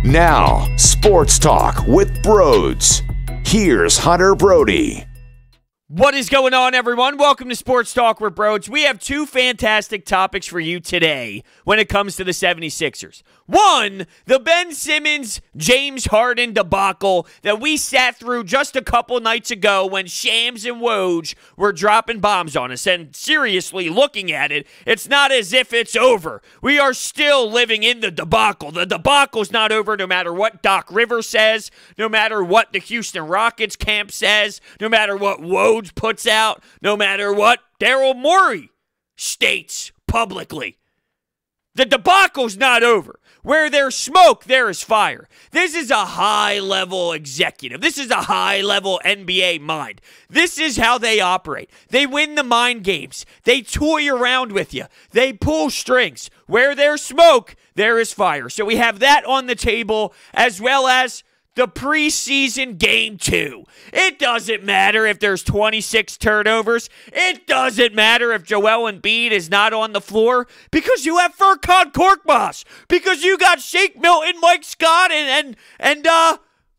Now, Sports Talk with Brodes. Here's Hunter Brody. What is going on, everyone? Welcome to Sports Talk with Brodes. We have two fantastic topics for you today when it comes to the 76ers. One, the Ben Simmons, James Harden debacle that we sat through just a couple nights ago when Shams and Woj were dropping bombs on us. And seriously, looking at it, it's not as if it's over. We are still living in the debacle. The debacle's not over no matter what Doc Rivers says, no matter what the Houston Rockets camp says, no matter what Woj puts out, no matter what Daryl Morey states publicly. The debacle's not over. Where there's smoke, there is fire. This is a high-level executive. This is a high-level NBA mind. This is how they operate. They win the mind games. They toy around with you. They pull strings. Where there's smoke, there is fire. So we have that on the table, as well as the preseason game 2. It doesn't matter if there's 26 turnovers. It doesn't matter if Joel Embiid is not on the floor because you have Furkan Korkmaz. Because you got Shake Milton, Mike Scott, and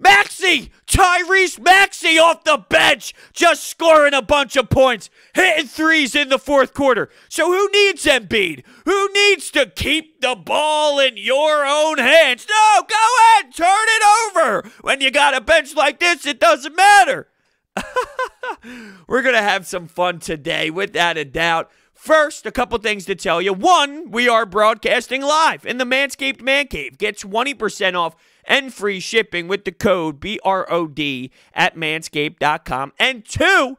Maxey, Tyrese Maxey off the bench, just scoring a bunch of points, hitting threes in the fourth quarter. So who needs Embiid? Who needs to keep the ball in your own hands? No, go ahead, turn it over. When you got a bench like this, it doesn't matter. We're going to have some fun today, without a doubt. First, a couple things to tell you. One, we are broadcasting live in the Manscaped Man Cave. Get 20% off and free shipping with the code BROD at manscaped.com. And two,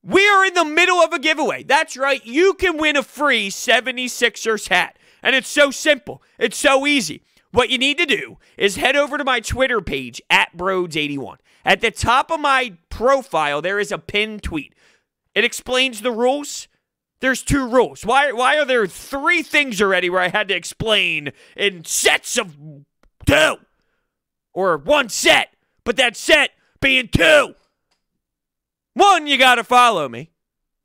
we are in the middle of a giveaway. That's right. You can win a free 76ers hat. And it's so simple. It's so easy. What you need to do is head over to my Twitter page at Brodes81. At the top of my profile, there is a pinned tweet. It explains the rules. There's 2 rules. Why are there 3 things already where I had to explain in sets of 2? Or 1 set, but that set being 2. 1, you got to follow me.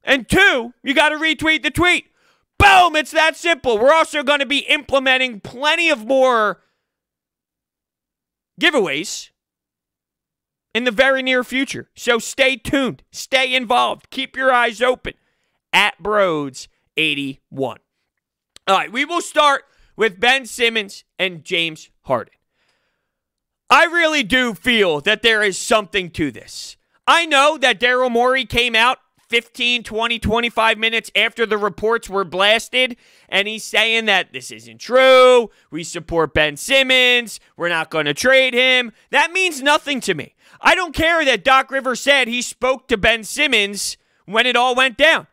And 2, you got to retweet the tweet. Boom, it's that simple. We're also going to be implementing plenty of more giveaways in the very near future. So stay tuned. Stay involved. Keep your eyes open. At Brodes81. All right, we will start with Ben Simmons and James Harden. I really do feel that there is something to this. I know that Daryl Morey came out 15, 20, 25 minutes after the reports were blasted, and he's saying that this isn't true. We support Ben Simmons. We're not going to trade him. That means nothing to me. I don't care that Doc Rivers said he spoke to Ben Simmons when it all went down.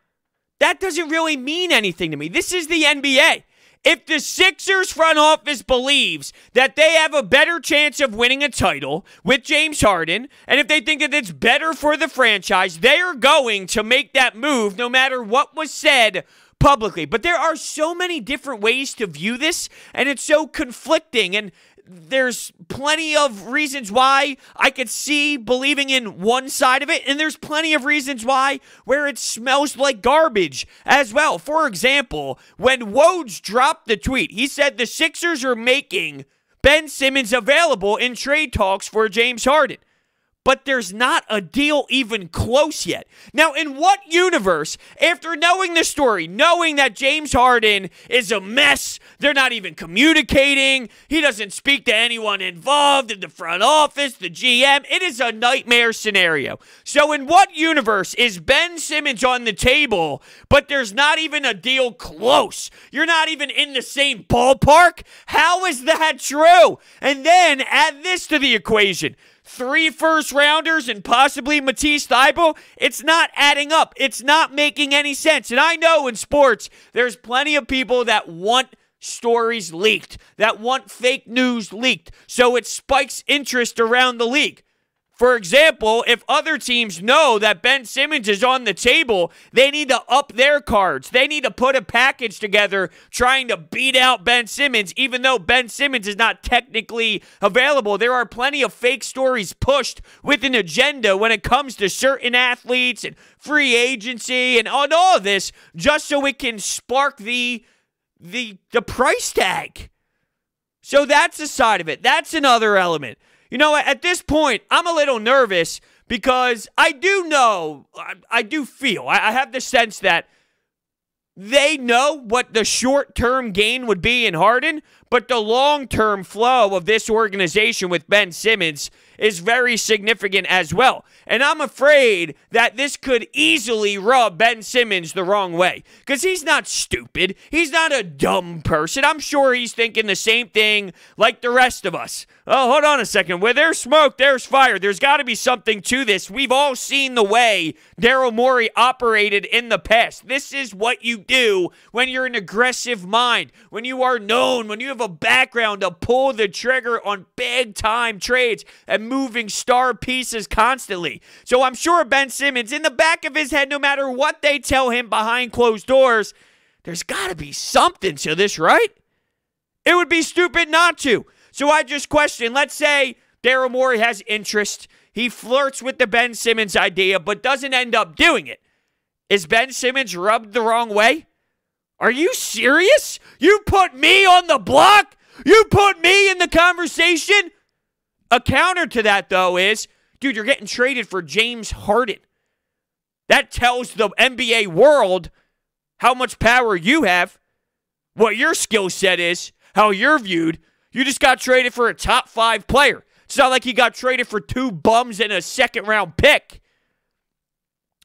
That doesn't really mean anything to me. This is the NBA. If the Sixers front office believes that they have a better chance of winning a title with James Harden, and if they think that it's better for the franchise, they are going to make that move no matter what was said publicly. But there are so many different ways to view this, and it's so conflicting, and there's plenty of reasons why I could see believing in one side of it, and there's plenty of reasons why where it smells like garbage as well. For example, when Woj dropped the tweet, he said the Sixers are making Ben Simmons available in trade talks for James Harden. But there's not a deal even close yet. Now, in what universe, after knowing the story, knowing that James Harden is a mess, they're not even communicating, he doesn't speak to anyone involved in the front office, the GM, it is a nightmare scenario. So in what universe is Ben Simmons on the table, but there's not even a deal close? You're not even in the same ballpark? How is that true? And then add this to the equation. 3 first-rounders and possibly Matisse Thybulle, it's not adding up. It's not making any sense. And I know in sports, there's plenty of people that want stories leaked, that want fake news leaked, so it spikes interest around the league. For example, if other teams know that Ben Simmons is on the table, they need to up their cards. They need to put a package together trying to beat out Ben Simmons, even though Ben Simmons is not technically available. There are plenty of fake stories pushed with an agenda when it comes to certain athletes and free agency and on all of this, just so it can spark the price tag. So that's a side of it. That's another element. You know, at this point, I'm a little nervous because I do know, I do feel, I have the sense that they know what the short-term gain would be in Harden, but the long-term flow of this organization with Ben Simmons is very significant as well. And I'm afraid that this could easily rub Ben Simmons the wrong way because he's not stupid. He's not a dumb person. I'm sure he's thinking the same thing like the rest of us. Oh, hold on a second. Where there's smoke, there's fire. There's got to be something to this. We've all seen the way Daryl Morey operated in the past. This is what you do when you're an aggressive mind, when you are known, when you have a background to pull the trigger on big-time trades and moving star pieces constantly. So I'm sure Ben Simmons, in the back of his head, no matter what they tell him behind closed doors, there's got to be something to this, right? It would be stupid not to. So I just question, let's say Daryl Morey has interest. He flirts with the Ben Simmons idea, but doesn't end up doing it. Is Ben Simmons rubbed the wrong way? Are you serious? You put me on the block? You put me in the conversation? A counter to that, though, is, dude, you're getting traded for James Harden. That tells the NBA world how much power you have, what your skill set is, how you're viewed. You just got traded for a top 5 player. It's not like you got traded for 2 bums and a second-round pick.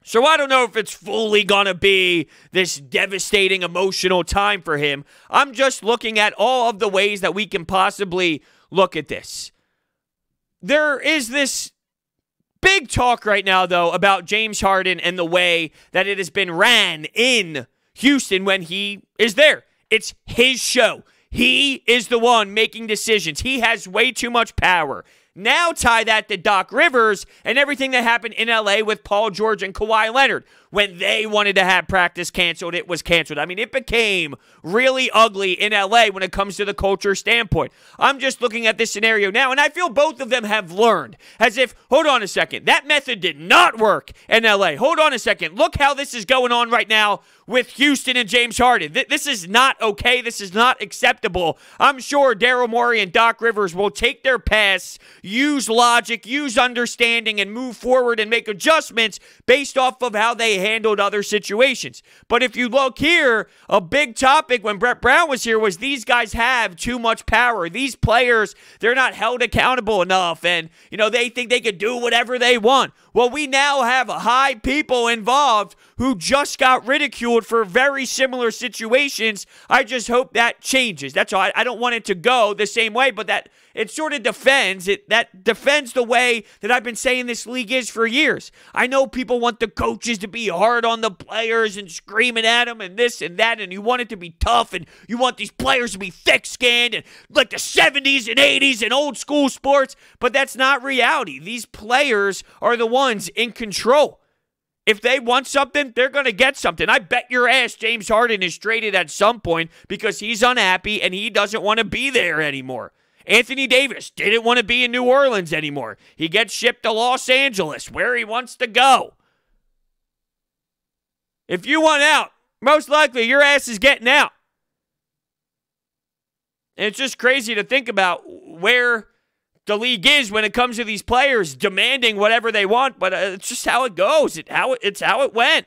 So I don't know if it's fully going to be this devastating emotional time for him. I'm just looking at all of the ways that we can possibly look at this. There is this big talk right now, though, about James Harden and the way that it has been ran in Houston when he is there. It's his show. He is the one making decisions. He has way too much power. Now tie that to Doc Rivers and everything that happened in LA with Paul George and Kawhi Leonard. When they wanted to have practice canceled, it was canceled. I mean, it became really ugly in LA when it comes to the culture standpoint. I'm just looking at this scenario now, and I feel both of them have learned. As if, hold on a second, that method did not work in LA. Hold on a second. Look how this is going on right now with Houston and James Harden. This is not okay. This is not acceptable. I'm sure Daryl Morey and Doc Rivers will take their pass, use logic, use understanding, and move forward and make adjustments based off of how they handled other situations. But if you look here, a big topic when Brett Brown was here was these guys have too much power. These players, they're not held accountable enough, and they think they could do whatever they want. Well, we now have high people involved who just got ridiculed for very similar situations. I just hope that changes. That's all. I don't want it to go the same way, but that it sort of defends it. That defends the way that I've been saying this league is for years. I know people want the coaches to be hard on the players and screaming at them and this and that, and you want it to be tough, and you want these players to be thick-skinned and like the 70s and 80s and old school sports, but that's not reality. These players are the ones in control. If they want something, they're going to get something. I bet your ass James Harden is traded at some point because he's unhappy and he doesn't want to be there anymore. Anthony Davis didn't want to be in New Orleans anymore. He gets shipped to Los Angeles, where he wants to go. If you want out, most likely your ass is getting out. And it's just crazy to think about where the league is when it comes to these players demanding whatever they want, but it's just how it goes. It's how it went.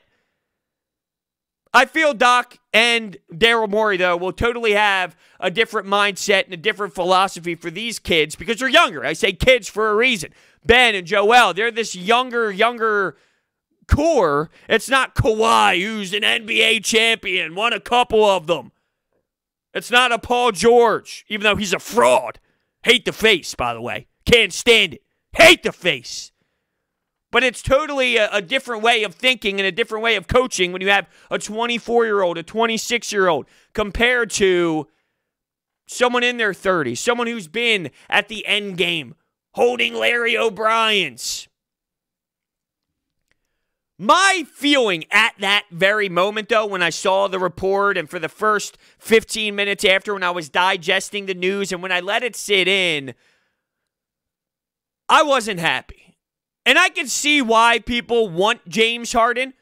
I feel Doc and Daryl Morey, though, will totally have a different mindset and a different philosophy for these kids because they're younger. I say kids for a reason. Ben and Joel, they're this younger core. It's not Kawhi, who's an NBA champion, won a couple of them. It's not a Paul George, even though he's a fraud. Hate the face, by the way. Can't stand it. Hate the face. But it's totally a different way of thinking and a different way of coaching when you have a 24-year-old, a 26-year-old, compared to someone in their 30s, someone who's been at the end game, holding Larry O'Brien's. My feeling at that very moment, though, when I saw the report and for the first 15 minutes after when I was digesting the news and when I let it sit in, I wasn't happy. And I can see why people want James Harden.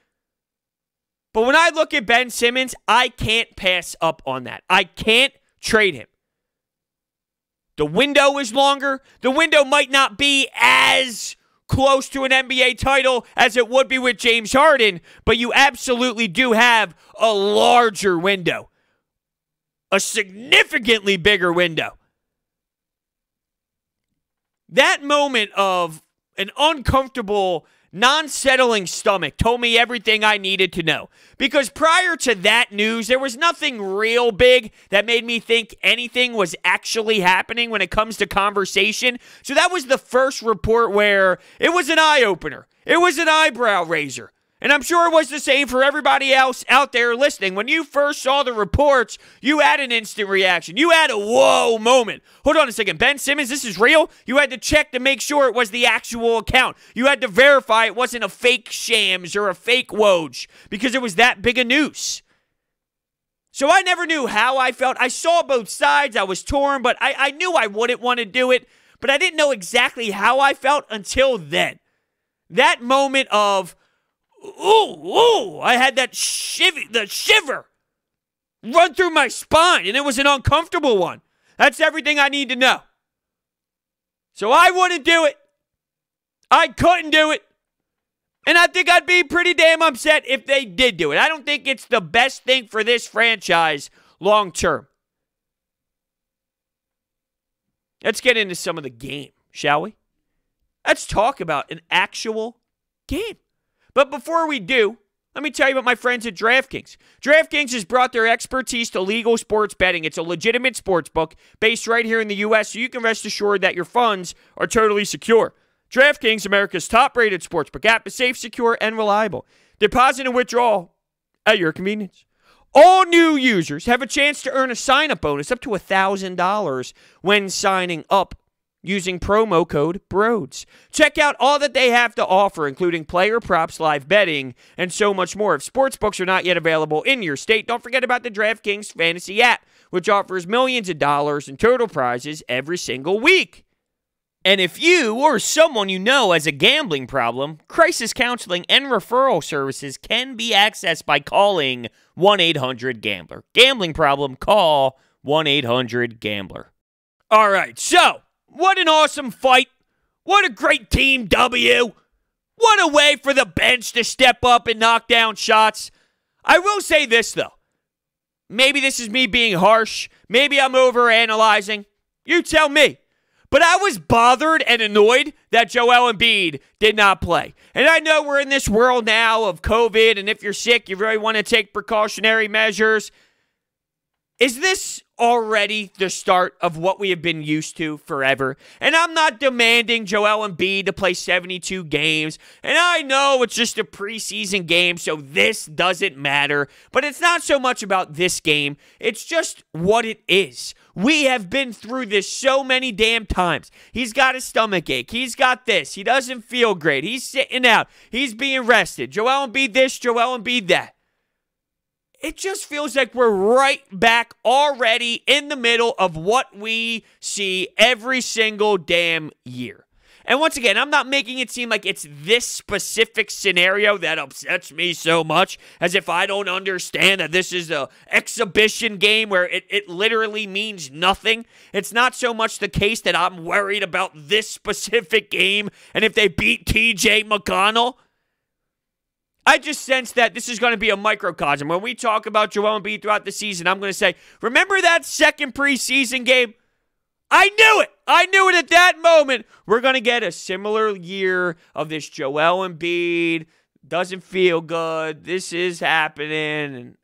But when I look at Ben Simmons, I can't pass up on that. I can't trade him. The window is longer. The window might not be as close to an NBA title as it would be with James Harden, but you absolutely do have a larger window. A significantly bigger window. That moment of an uncomfortable, non-settling stomach told me everything I needed to know. Because prior to that news, there was nothing real big that made me think anything was actually happening when it comes to conversation. So that was the first report where it was an eye-opener. It was an eyebrow raiser. And I'm sure it was the same for everybody else out there listening. When you first saw the reports, you had an instant reaction. You had a whoa moment. Hold on a second. Ben Simmons, this is real? You had to check to make sure it was the actual account. You had to verify it wasn't a fake Shams or a fake Woj because it was that big a news. So I never knew how I felt. I saw both sides. I was torn, but I knew I wouldn't want to do it. But I didn't know exactly how I felt until then. That moment of, ooh, I had that shiver run through my spine, and it was an uncomfortable one. That's everything I need to know. So I wouldn't do it. I couldn't do it. And I think I'd be pretty damn upset if they did do it. I don't think it's the best thing for this franchise long term. Let's get into some of the game, shall we? Let's talk about an actual game. But before we do, let me tell you about my friends at DraftKings. DraftKings has brought their expertise to legal sports betting. It's a legitimate sports book based right here in the U.S., so you can rest assured that your funds are totally secure. DraftKings, America's top-rated sportsbook app, is safe, secure, and reliable. Deposit and withdrawal at your convenience. All new users have a chance to earn a sign-up bonus up to $1,000 when signing up using promo code Brodes. Check out all that they have to offer, including player props, live betting, and so much more. If sportsbooks are not yet available in your state, don't forget about the DraftKings Fantasy app, which offers millions of dollars in total prizes every single week. And if you or someone you know has a gambling problem, crisis counseling and referral services can be accessed by calling 1-800-GAMBLER. Gambling problem, call 1-800-GAMBLER. All right, so what an awesome fight. What a great team W. What a way for the bench to step up and knock down shots. I will say this, though. Maybe this is me being harsh. Maybe I'm overanalyzing. You tell me. But I was bothered and annoyed that Joel Embiid did not play. And I know we're in this world now of COVID, and if you're sick, you really want to take precautionary measures. Is this already the start of what we have been used to forever? And I'm not demanding Joel Embiid to play 72 games. And I know it's just a preseason game, so this doesn't matter. But it's not so much about this game. It's just what it is. We have been through this so many damn times. He's got a stomach ache. He's got this. He doesn't feel great. He's sitting out. He's being rested. Joel Embiid this, Joel Embiid that. It just feels like we're right back already in the middle of what we see every single damn year. And once again, I'm not making it seem like it's this specific scenario that upsets me so much, as if I don't understand that this is an exhibition game where it literally means nothing. It's not so much the case that I'm worried about this specific game and if they beat TJ McConnell. I just sense that this is going to be a microcosm. When we talk about Joel Embiid throughout the season, I'm going to say, remember that second preseason game? I knew it. I knew it at that moment. We're going to get a similar year of this Joel Embiid. Doesn't feel good. This is happening. And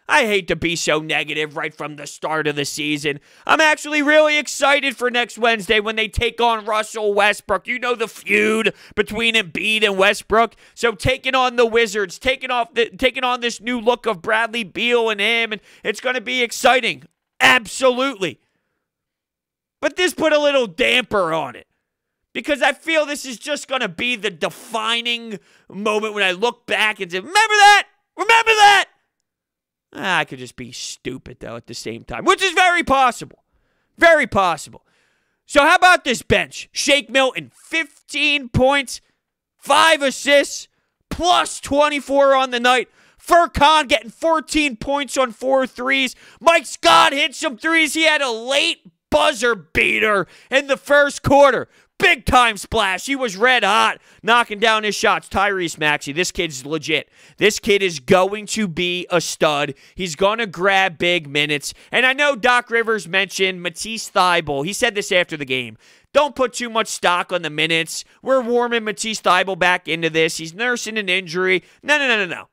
I hate to be so negative right from the start of the season. I'm actually really excited for next Wednesday when they take on Russell Westbrook. You know the feud between Embiid and Westbrook. So taking on the Wizards, taking on this new look of Bradley Beal and him, and it's going to be exciting. Absolutely. But this put a little damper on it, because I feel this is just going to be the defining moment when I look back and say, remember that? Remember that? I could just be stupid, though, at the same time, which is very possible. Very possible. So how about this bench? Shake Milton, 15 points, 5 assists, plus 24 on the night. Furkan getting 14 points on 4 threes. Mike Scott hit some threes. He had a late buzzer beater in the first quarter. Big time splash. He was red hot, knocking down his shots. Tyrese Maxey, this kid's legit. This kid is going to be a stud. He's going to grab big minutes. And I know Doc Rivers mentioned Matisse Thybulle. He said this after the game. Don't put too much stock on the minutes. We're warming Matisse Thybulle back into this. He's nursing an injury. No.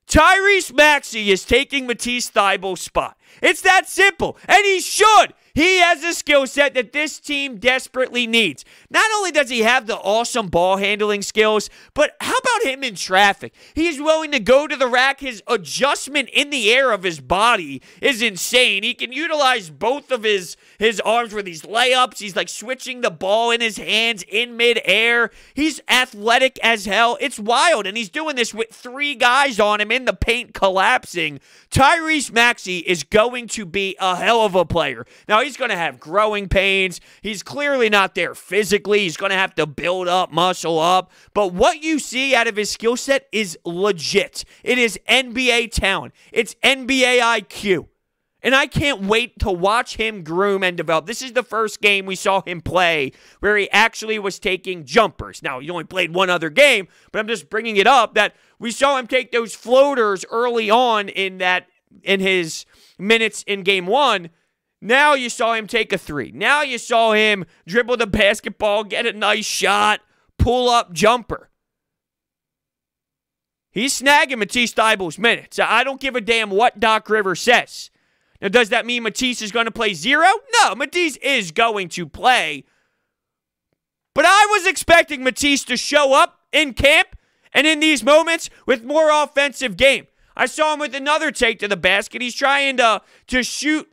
Tyrese Maxey is taking Matisse Thybulle's spot. It's that simple, and he should. He has a skill set that this team desperately needs. Not only does he have the awesome ball handling skills, but how about him in traffic? He's willing to go to the rack. His adjustment in the air of his body is insane. He can utilize both of his arms for these layups. He's like switching the ball in his hands in midair. He's athletic as hell. It's wild, and he's doing this with 3 guys on him in the paint collapsing. Tyrese Maxey is going to be a hell of a player. Now, he's going to have growing pains. He's clearly not there physically. He's going to have to build up, muscle up. But what you see out of his skill set is legit. It is NBA talent. It's NBA IQ. And I can't wait to watch him groom and develop. This is the first game we saw him play where he actually was taking jumpers. Now, he only played one other game, but I'm just bringing it up that we saw him take those floaters early on in his minutes in game 1. Now you saw him take a 3. Now you saw him dribble the basketball, get a nice shot, pull up jumper. He's snagging Matisse Thybulle's minutes. I don't give a damn what Doc Rivers says. Now, does that mean Matisse is going to play 0? No, Matisse is going to play. But I was expecting Matisse to show up in camp and in these moments with more offensive game. I saw him with another take to the basket. He's trying to shoot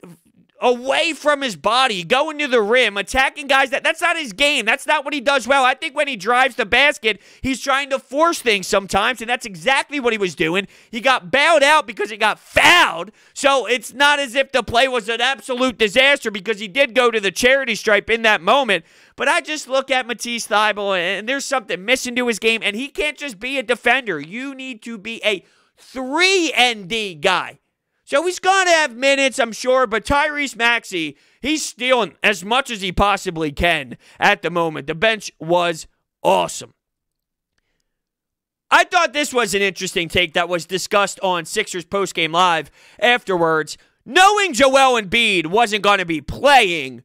away from his body, going to the rim, attacking guys. That's not his game. That's not what he does well. I think when he drives the basket, he's trying to force things sometimes, and that's exactly what he was doing. He got bailed out because he got fouled, so it's not as if the play was an absolute disaster because he did go to the charity stripe in that moment. But I just look at Matisse Thybulle, and there's something missing to his game, and he can't just be a defender. You need to be a 3-and-D guy. So he's going to have minutes, I'm sure, but Tyrese Maxey, he's stealing as much as he possibly can at the moment. The bench was awesome. I thought this was an interesting take that was discussed on Sixers Postgame Live afterwards. Knowing Joel Embiid wasn't going to be playing,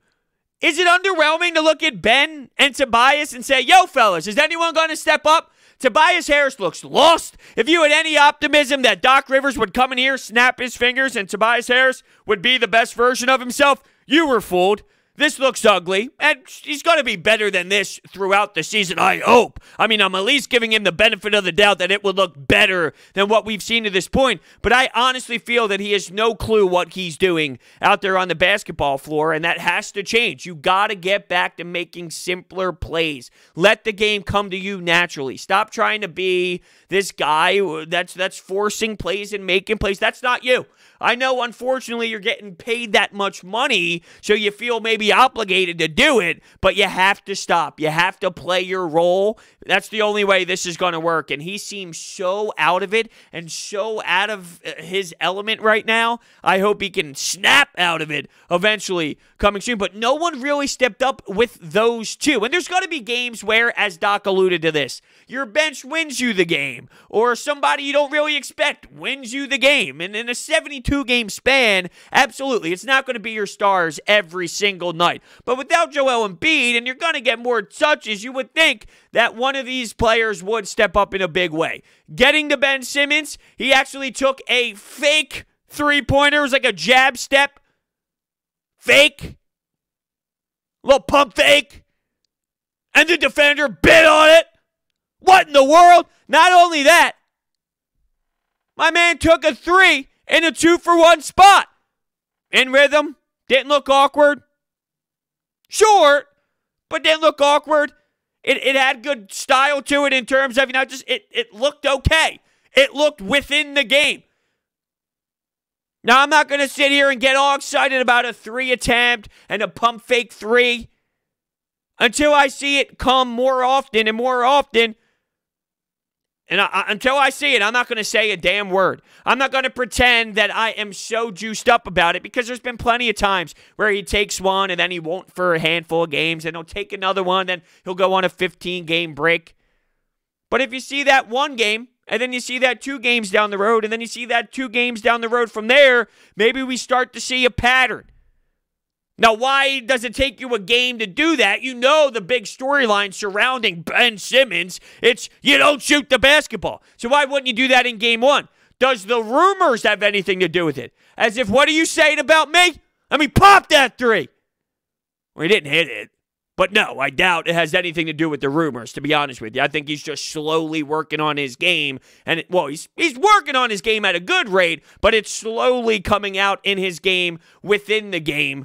is it underwhelming to look at Ben and Tobias and say, yo, fellas, is anyone going to step up? Tobias Harris looks lost. If you had any optimism that Doc Rivers would come in here, snap his fingers, and Tobias Harris would be the best version of himself, you were fooled. This looks ugly, and he's going to be better than this throughout the season, I hope. I mean, I'm at least giving him the benefit of the doubt that it would look better than what we've seen to this point, but I honestly feel that he has no clue what he's doing out there on the basketball floor, and that has to change. You got to get back to making simpler plays. Let the game come to you naturally. Stop trying to be this guy that's forcing plays and making plays. That's not you. I know, unfortunately, you're getting paid that much money, so you feel maybe obligated to do it, but you have to stop. You have to play your role. That's the only way this is going to work, and he seems so out of it and so out of his element right now. I hope he can snap out of it eventually coming soon, but no one really stepped up with those two, and there's going to be games where, as Doc alluded to this, your bench wins you the game, or somebody you don't really expect wins you the game, and in a 72-game span, absolutely, it's not going to be your stars every single night. But without Joel Embiid, and you're going to get more touches, you would think that one of these players would step up in a big way. Getting to Ben Simmons, he actually took a fake three-pointer. It was like a jab step. Fake. Little pump fake. And the defender bit on it. What in the world? Not only that, my man took a 3 in a 2-for-1 spot. In rhythm. Didn't look awkward. Short, but didn't look awkward. It had good style to it in terms of, it looked okay. It looked within the game. Now, I'm not going to sit here and get all excited about a 3 attempt and a pump fake 3 until I see it come more often and more often. And until I see it, I'm not going to say a damn word. I'm not going to pretend that I am so juiced up about it, because there's been plenty of times where he takes one and then he won't for a handful of games, and he'll take another one, then he'll go on a 15-game break. But if you see that one game, and then you see that 2 games down the road, and then you see that 2 games down the road from there, maybe we start to see a pattern. Now, why does it take you a game to do that? You know the big storyline surrounding Ben Simmons. It's you don't shoot the basketball. So why wouldn't you do that in game 1? Does the rumors have anything to do with it? As if, what are you saying about me? I mean, pop that 3. Well, he didn't hit it. But no, I doubt it has anything to do with the rumors, to be honest with you. I think he's just slowly working on his game. And, he's working on his game at a good rate, but it's slowly coming out in his game within the game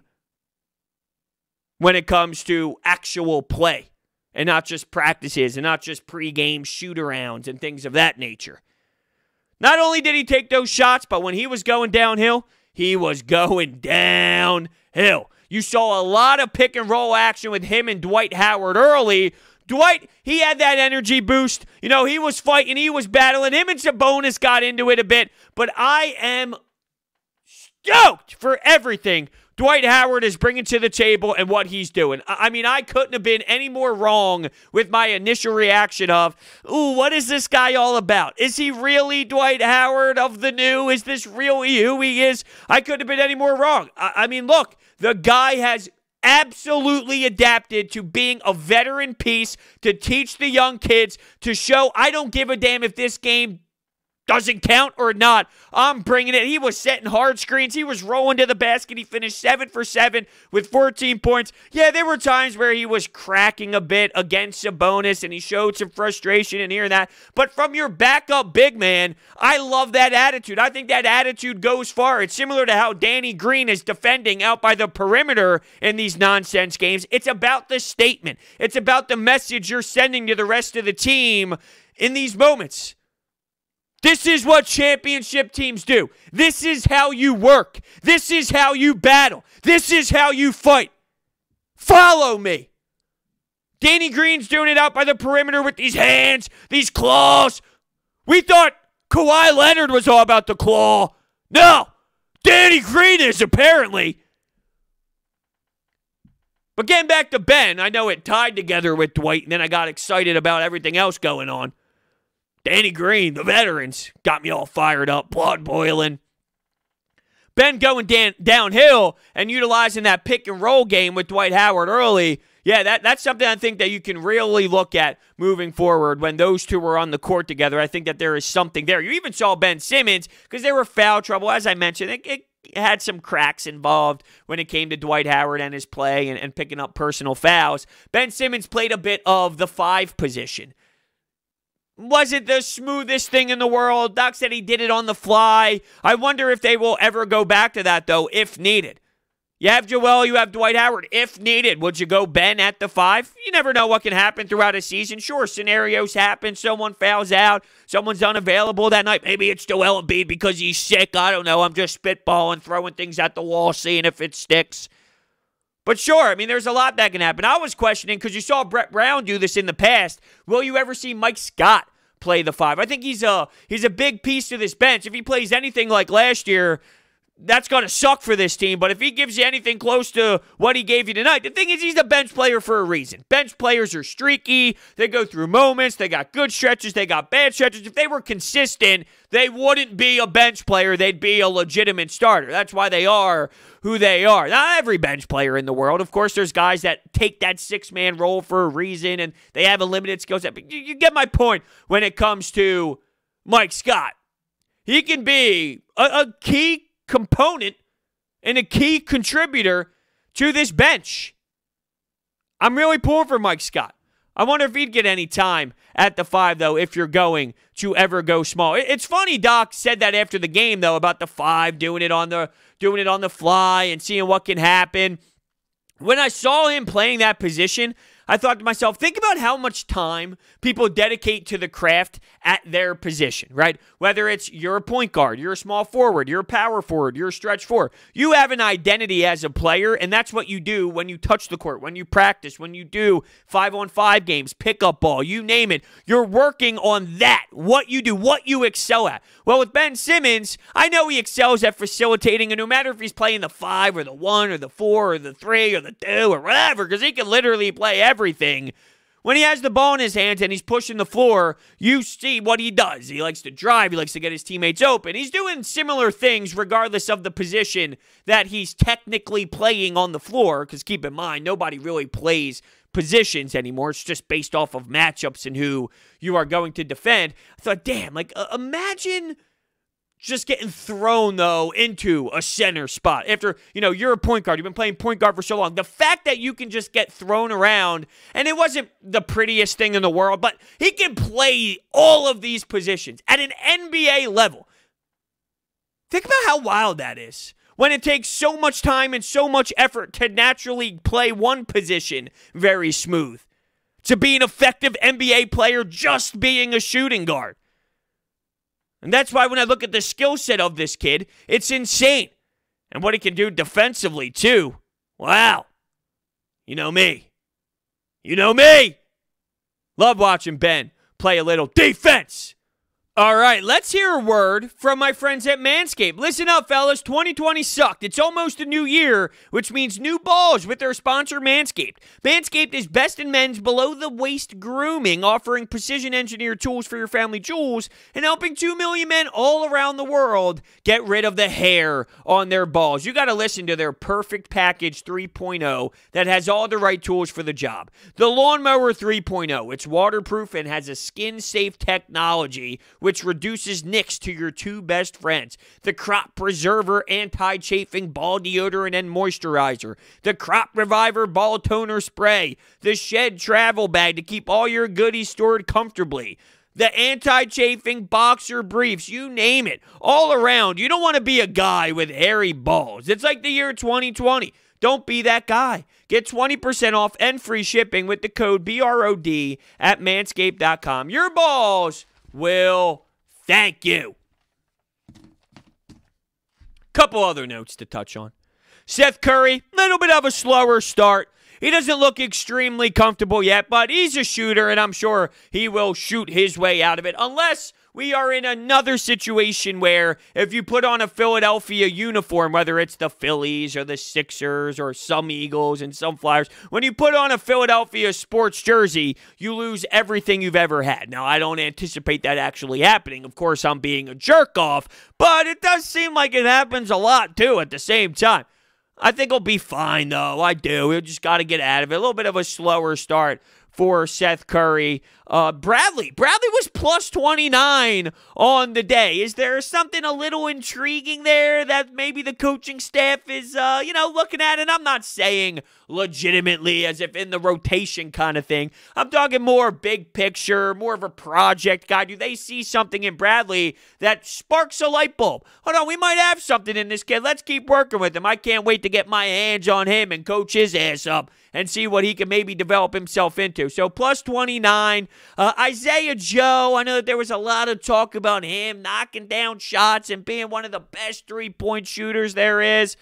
when it comes to actual play, and not just practices, and not just pregame shoot-arounds and things of that nature. Not only did he take those shots, but when he was going downhill, he was going downhill. You saw a lot of pick-and-roll action with him and Dwight Howard early. Dwight, he had that energy boost. You know, he was fighting, he was battling. Him and Sabonis got into it a bit, but I am stoked for everything Dwight Howard is bringing to the table and what he's doing. I mean, I couldn't have been any more wrong with my initial reaction of, ooh, what is this guy all about? Is he really Dwight Howard of the new? Is this really who he is? I couldn't have been any more wrong. I mean, look, the guy has absolutely adapted to being a veteran piece, to teach the young kids, to show I don't give a damn if this game doesn't count or not. I'm bringing it. He was setting hard screens. He was rolling to the basket. He finished 7 for 7 with 14 points. Yeah, there were times where he was cracking a bit against Sabonis, and he showed some frustration in here and that. But from your backup big man, I love that attitude. I think that attitude goes far. It's similar to how Danny Green is defending out by the perimeter in these nonsense games. It's about the statement. It's about the message you're sending to the rest of the team in these moments. This is what championship teams do. This is how you work. This is how you battle. This is how you fight. Follow me. Danny Green's doing it out by the perimeter with these hands, these claws. We thought Kawhi Leonard was all about the claw. No, Danny Green is apparently. But getting back to Ben, I know it tied together with Dwight, and then I got excited about everything else going on. Danny Green, the veterans, got me all fired up, blood boiling. Ben going downhill and utilizing that pick-and-roll game with Dwight Howard early, yeah, that's something I think that you can really look at moving forward when those two were on the court together. I think that there is something there. You even saw Ben Simmons, because they were foul trouble. As I mentioned, it had some cracks involved when it came to Dwight Howard and his play and picking up personal fouls. Ben Simmons played a bit of the 5 position. Wasn't the smoothest thing in the world. Doc said he did it on the fly. I wonder if they will ever go back to that, though, if needed. You have Joel, you have Dwight Howard. If needed, would you go Ben at the 5? You never know what can happen throughout a season. Sure, scenarios happen. Someone fouls out. Someone's unavailable that night. Maybe it's Joel Embiid because he's sick. I don't know. I'm just spitballing, throwing things at the wall, seeing if it sticks. But sure, I mean, there's a lot that can happen. I was questioning, because you saw Brett Brown do this in the past, will you ever see Mike Scott play the 5? I think he's a big piece to this bench. If he plays anything like last year, that's going to suck for this team. But if he gives you anything close to what he gave you tonight, the thing is, he's a bench player for a reason. Bench players are streaky. They go through moments. They got good stretches. They got bad stretches. If they were consistent, they wouldn't be a bench player. They'd be a legitimate starter. That's why they are who they are. Not every bench player in the world. Of course, there's guys that take that 6-man role for a reason, and they have a limited skill set. But you get my point when it comes to Mike Scott. He can be a key component and a key contributor to this bench. I'm really pulling for Mike Scott. I wonder if he'd get any time at the 5, though, if you're going to ever go small. It's funny Doc said that after the game, though, about the 5, doing it on the fly and seeing what can happen. When I saw him playing that position, I thought to myself, think about how much time people dedicate to the craft at their position, right? Whether it's you're a point guard, you're a small forward, you're a power forward, you're a stretch four. You have an identity as a player, and that's what you do when you touch the court, when you practice, when you do 5-on-5 games, pickup ball, you name it. You're working on that, what you do, what you excel at. Well, with Ben Simmons, I know he excels at facilitating, and no matter if he's playing the 5 or the 1 or the 4 or the 3 or the 2 or whatever, because he can literally play everything. When he has the ball in his hands and he's pushing the floor, you see what he does. He likes to drive. He likes to get his teammates open. He's doing similar things regardless of the position that he's technically playing on the floor, because keep in mind, nobody really plays positions anymore. It's just based off of matchups and who you are going to defend. I thought, damn, imagine just getting thrown, though, into a center spot. After, you're a point guard. You've been playing point guard for so long. The fact that you can just get thrown around, and it wasn't the prettiest thing in the world, but he can play all of these positions at an NBA level. Think about how wild that is. When it takes so much time and so much effort to naturally play one position very smooth. To be an effective NBA player just being a shooting guard. And that's why when I look at the skill set of this kid, it's insane. And what he can do defensively, too. Wow. You know me. You know me. Love watching Ben play a little defense. All right, let's hear a word from my friends at Manscaped. Listen up, fellas. 2020 sucked. It's almost a new year, which means new balls with their sponsor, Manscaped. Manscaped is best in men's below-the-waist grooming, offering precision-engineered tools for your family jewels and helping 2 million men all around the world get rid of the hair on their balls. You got to listen to their Perfect Package 3.0 that has all the right tools for the job. The Lawnmower 3.0, it's waterproof and has a skin-safe technology which reduces nicks to your two best friends. The Crop Preserver Anti-Chafing Ball Deodorant and Moisturizer. The Crop Reviver Ball Toner Spray. The Shed Travel Bag to keep all your goodies stored comfortably. The anti-chafing boxer briefs, you name it. All around, you don't want to be a guy with hairy balls. It's like the year 2020. Don't be that guy. Get 20% off and free shipping with the code BROD at manscaped.com. Your balls will thank you. Couple other notes to touch on. Seth Curry, little bit of a slower start. He doesn't look extremely comfortable yet, but he's a shooter, and I'm sure he will shoot his way out of it, unless we are in another situation where if you put on a Philadelphia uniform, whether it's the Phillies or the Sixers or some Eagles and some Flyers, when you put on a Philadelphia sports jersey, you lose everything you've ever had. Now, I don't anticipate that actually happening. Of course, I'm being a jerk-off, but it does seem like it happens a lot, too, at the same time. I think he'll be fine, though. I do. He'll just got to get out of it. A little bit of a slower start for Seth Curry. Bradley was plus 29 on the day. Is there something a little intriguing there that maybe the coaching staff is, looking at? And I'm not saying legitimately as if in the rotation kind of thing. I'm talking more big picture, more of a project guy. Do they see something in Bradley that sparks a light bulb? Hold on, we might have something in this kid. Let's keep working with him. I can't wait to get my hands on him and coach his ass up and see what he can maybe develop himself into. So plus 29. Isaiah Joe, I know that there was a lot of talk about him knocking down shots and being one of the best three-point shooters there is.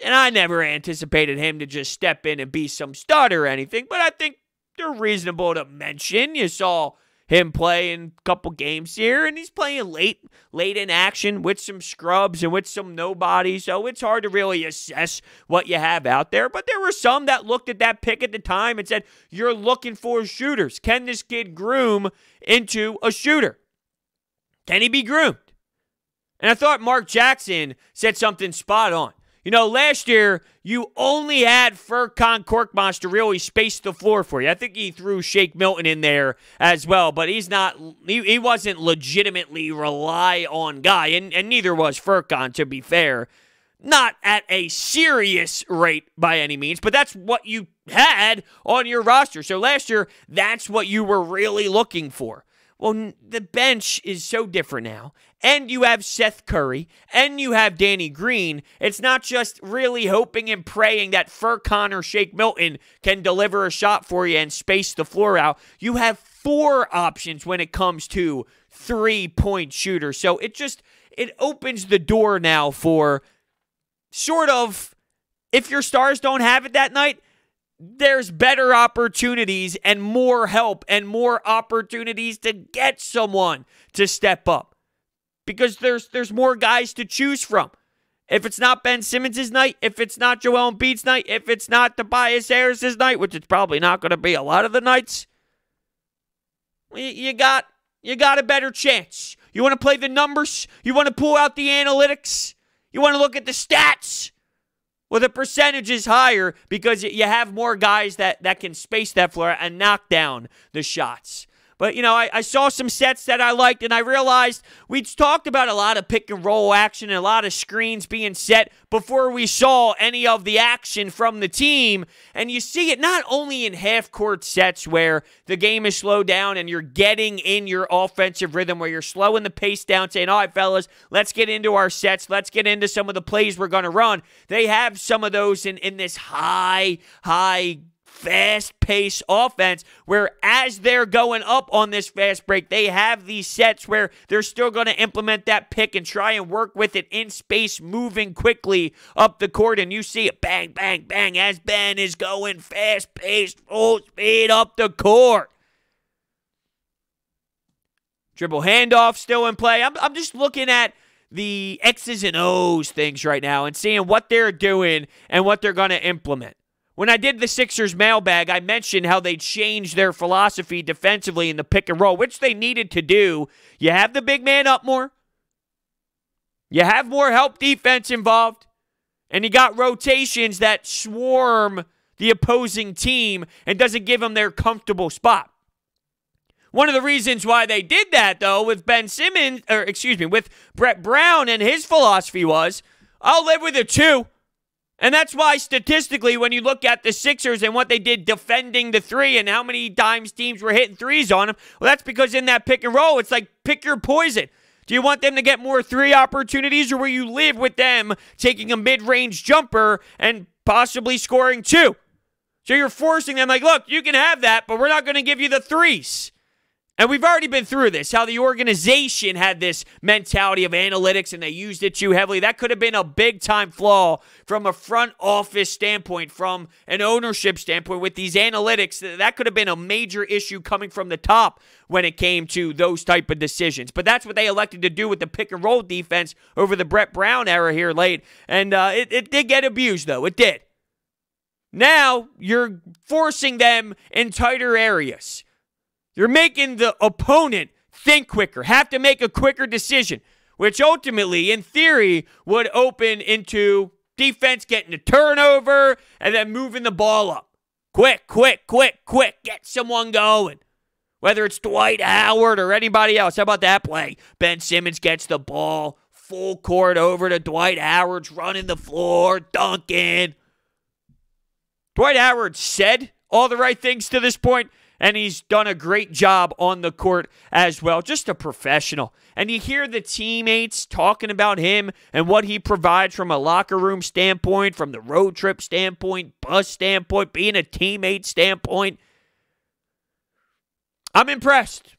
And I never anticipated him to just step in and be some stud or anything, but I think they're reasonable to mention. You saw him play in a couple games here, and he's playing late in action with some scrubs and with some nobodies, so it's hard to really assess what you have out there. But there were some that looked at that pick at the time and said, you're looking for shooters. Can this kid groom into a shooter? Can he be groomed? And I thought Mark Jackson said something spot on. Last year, you only had Furkan Korkmaz to really space the floor for you. I think he threw Shake Milton in there as well, but he wasn't legitimately rely-on guy, and neither was Furkan, to be fair. Not at a serious rate by any means, but that's what you had on your roster. So last year, that's what you were really looking for. Well, the bench is so different now. and you have Seth Curry, and you have Danny Green, it's not just really hoping and praying that Furkan or Shake Milton can deliver a shot for you and space the floor out. You have 4 options when it comes to three-point shooters. So it opens the door now for sort of, if your stars don't have it that night, there's better opportunities and more help and more opportunities to get someone to step up. Because there's more guys to choose from. If it's not Ben Simmons' night, if it's not Joel Embiid's night, if it's not Tobias Harris' night, which it's probably not going to be a lot of the nights, you got a better chance. You want to play the numbers? You want to pull out the analytics? You want to look at the stats? Well, the percentage is higher because you have more guys that can space that floor and knock down the shots. But, I saw some sets that I liked, and I realized we talked about a lot of pick-and-roll action and a lot of screens being set before we saw any of the action from the team. And you see it not only in half-court sets where the game is slowed down and you're getting in your offensive rhythm, where you're slowing the pace down, saying, all right, fellas, let's get into our sets. Let's get into some of the plays we're going to run. They have some of those in this high fast-paced offense where as they're going up on this fast break, they have these sets where they're still going to implement that pick and try and work with it in space, moving quickly up the court, and you see it bang, bang, bang as Ben is going fast-paced, full speed up the court. Dribble handoff still in play. I'm just looking at the X's and O's things right now and seeing what they're doing and what they're going to implement. When I did the Sixers mailbag, I mentioned how they changed their philosophy defensively in the pick and roll, which they needed to do. You have the big man up more. You have more help defense involved. And you got rotations that swarm the opposing team and doesn't give them their comfortable spot. One of the reasons why they did that, though, with with Brett Brown and his philosophy was, I'll live with a 2. And that's why statistically, when you look at the Sixers and what they did defending the 3 and how many times teams were hitting 3s on them, well, that's because in that pick and roll, it's like pick your poison. Do you want them to get more 3 opportunities, or will you live with them taking a mid-range jumper and possibly scoring 2? So you're forcing them like, look, you can have that, but we're not going to give you the 3s. And we've already been through this, how the organization had this mentality of analytics and they used it too heavily. That could have been a big-time flaw from a front office standpoint, from an ownership standpoint with these analytics. That could have been a major issue coming from the top when it came to those type of decisions. But that's what they elected to do with the pick-and-roll defense over the Brett Brown era here late. And it did get abused, though. It did. Now you're forcing them in tighter areas. You're making the opponent think quicker, have to make a quicker decision, which ultimately, in theory, would open into defense getting a turnover and then moving the ball up. Quick, get someone going. Whether it's Dwight Howard or anybody else. How about that play? Ben Simmons gets the ball, full court over to Dwight Howard's running the floor, dunking. Dwight Howard said all the right things to this point, and he's done a great job on the court as well. Just a professional. And you hear the teammates talking about him and what he provides from a locker room standpoint, from the road trip standpoint, bus standpoint, being a teammate standpoint. I'm impressed.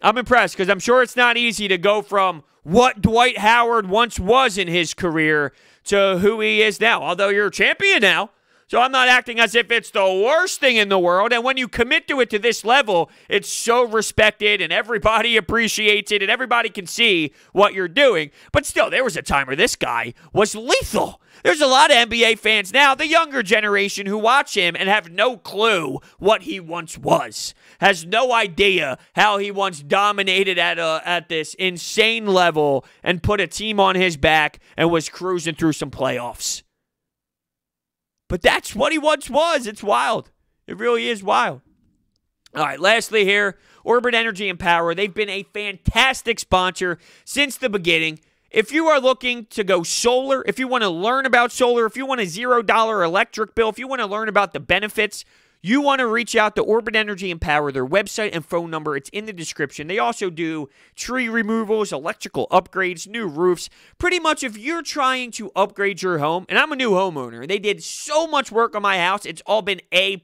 Because I'm sure it's not easy to go from what Dwight Howard once was in his career to who he is now. Although you're a champion now. So I'm not acting as if it's the worst thing in the world. And when you commit to it to this level, it's so respected and everybody appreciates it and everybody can see what you're doing. But still, there was a time where this guy was lethal. There's a lot of NBA fans now, the younger generation, who watch him and have no clue what he once was. Has no idea how he once dominated at this insane level and put a team on his back and was cruising through some playoffs. But that's what he once was. It's wild. It really is wild. All right, lastly here, Orbit Energy and Power. They've been a fantastic sponsor since the beginning. If you are looking to go solar, if you want to learn about solar, if you want a $0 electric bill, if you want to learn about the benefits, you want to reach out to Orbit Energy and Power, their website and phone number. It's in the description. They also do tree removals, electrical upgrades, new roofs. Pretty much if you're trying to upgrade your home, and I'm a new homeowner, they did so much work on my house. It's all been A+.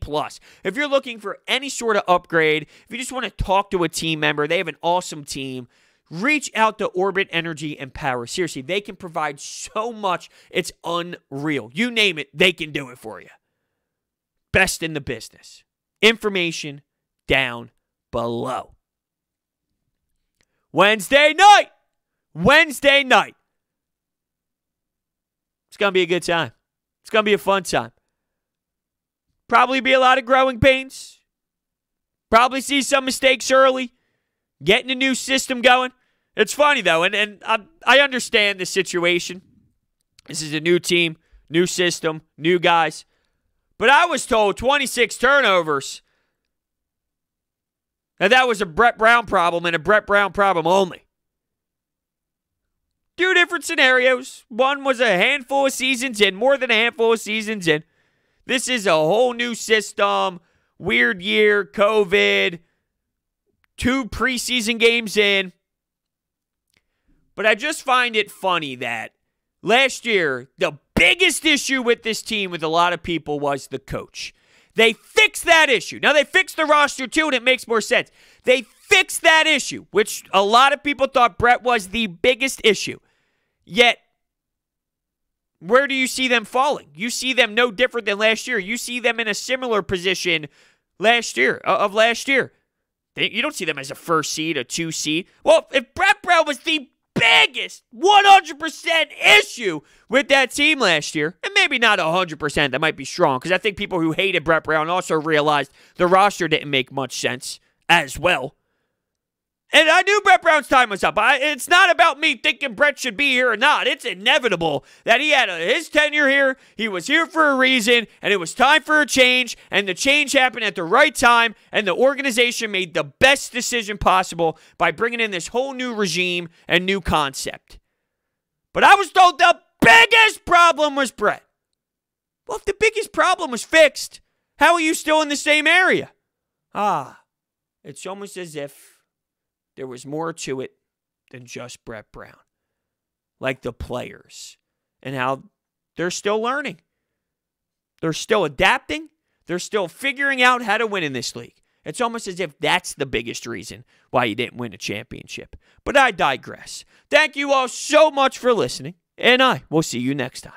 If you're looking for any sort of upgrade, if you just want to talk to a team member, they have an awesome team. Reach out to Orbit Energy and Power. Seriously, they can provide so much. It's unreal. You name it, they can do it for you. Best in the business. Information down below. Wednesday night. It's going to be a good time. It's going to be a fun time. Probably be a lot of growing pains. Probably see some mistakes early. Getting a new system going. It's funny, though, and I understand the situation. This is a new team, new system, new guys. But I was told 26 turnovers. And that was a Brett Brown problem and a Brett Brown problem only. Two different scenarios. One was a handful of seasons in, more than a handful of seasons in. This is a whole new system. Weird year, COVID, 2 preseason games in. But I just find it funny that last year, the biggest issue with this team with a lot of people was the coach. They fixed that issue. Now, they fixed the roster too, and it makes more sense. They fixed that issue, which a lot of people thought Brett was the biggest issue. Yet, where do you see them falling? You see them no different than last year. You see them in a similar position last year. You don't see them as a 1st seed, a 2 seed. Well, if Brett Brown was the biggest 100% issue with that team last year, and maybe not 100%, that might be strong, because I think people who hated Brett Brown also realized the roster didn't make much sense as well. And I knew Brett Brown's time was up. It's not about me thinking Brett should be here or not. It's inevitable that he had his tenure here. He was here for a reason, and it was time for a change, and the change happened at the right time, and the organization made the best decision possible by bringing in this whole new regime and new concept. But I was told the biggest problem was Brett. Well, if the biggest problem was fixed, how are you still in the same area? It's almost as if there was more to it than just Brett Brown. Like the players and how they're still learning. They're still adapting. They're still figuring out how to win in this league. It's almost as if that's the biggest reason why you didn't win a championship. But I digress. Thank you all so much for listening, and I will see you next time.